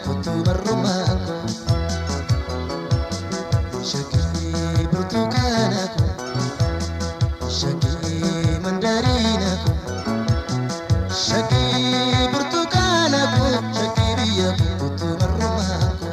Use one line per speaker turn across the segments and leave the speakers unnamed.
kottu marrumaako shakii burtukaanaako shakii mandariinaako shakii burtukaanaako shakii biyya kottu marrumaako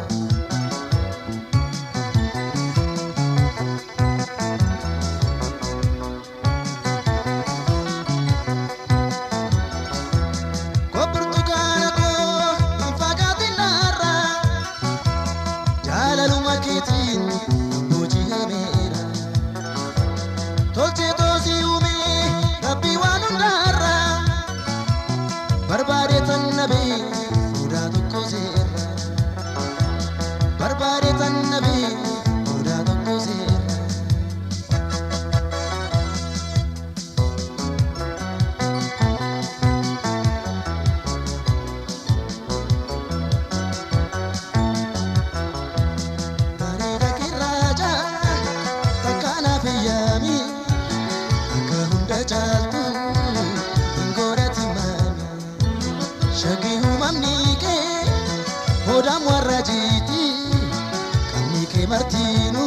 Martinu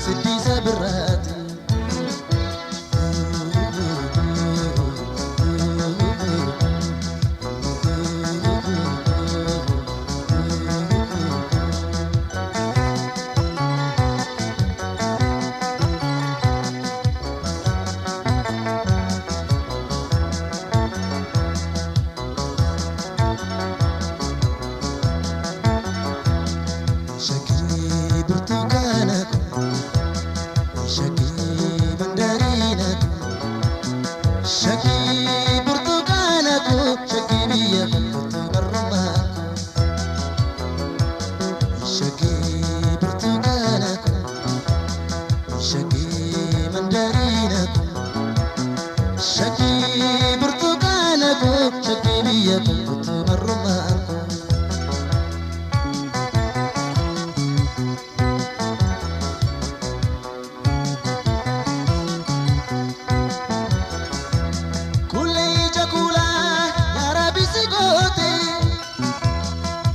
Sidisa Birati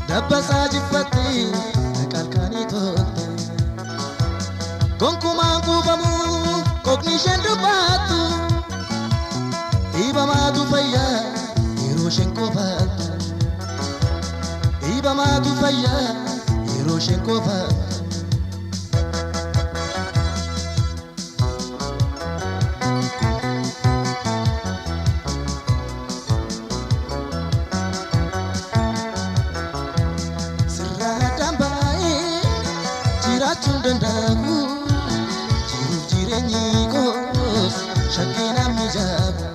Dabbasaa jiffatti kalkaanii tolte gonkumaan kuufamuu kookni isheen dubbattu dhiibamaatu fayyaa yeroo isheen kofaattu dhiibamaatu fayyaa yeroo isheen kofaattu. Dandamu jiru jireenyi koos shakkina mijabu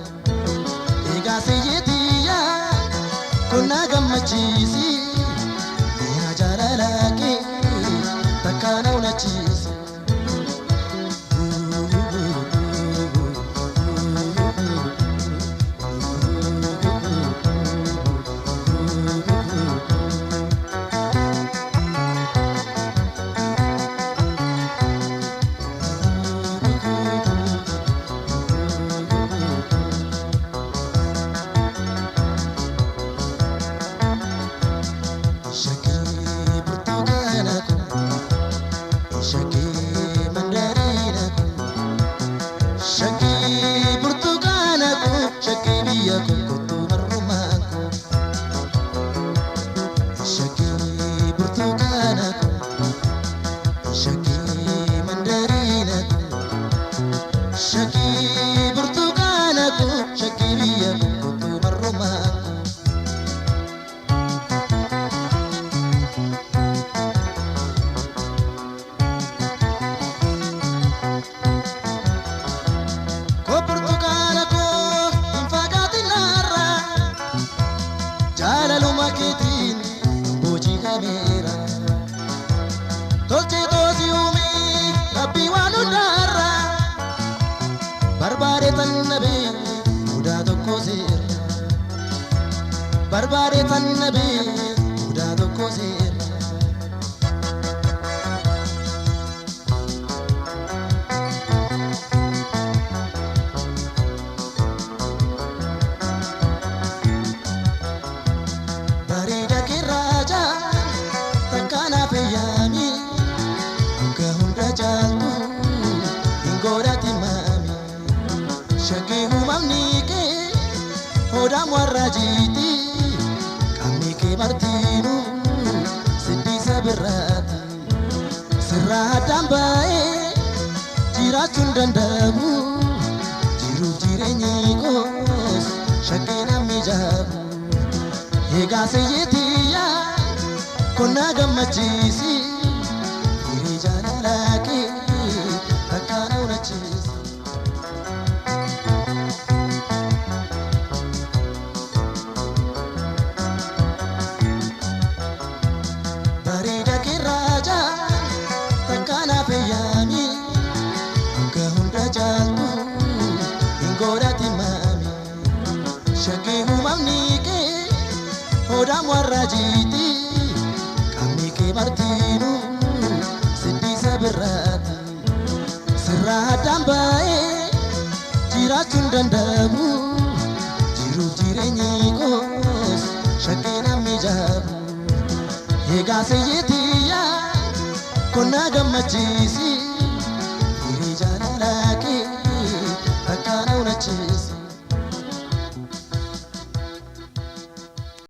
egaa seeyetiya konna gammachiisi yaa jaalalaake takkaana unachiisi. Barbare tan nabi udah tokko sir Barida ki raja Oda warrajiti Kami ke martinu Sidi sabirati Sirra dambae Jirachun dandamu Jiru jirenyi kos Shakena mijabu Ega seyetiya Kona gamachisi Iri jana laki Takana unachisi Barida kiraja Takana peyami Angka hunda jaltu Inggoda timami Shaki humamnike Oda warrajiti Kami ke martinu Sidi sabirati Sirra dambae Jirachun dandamu Jiru jirenyi kos Shakena mijabu Ega seyetiya Kona gamachisi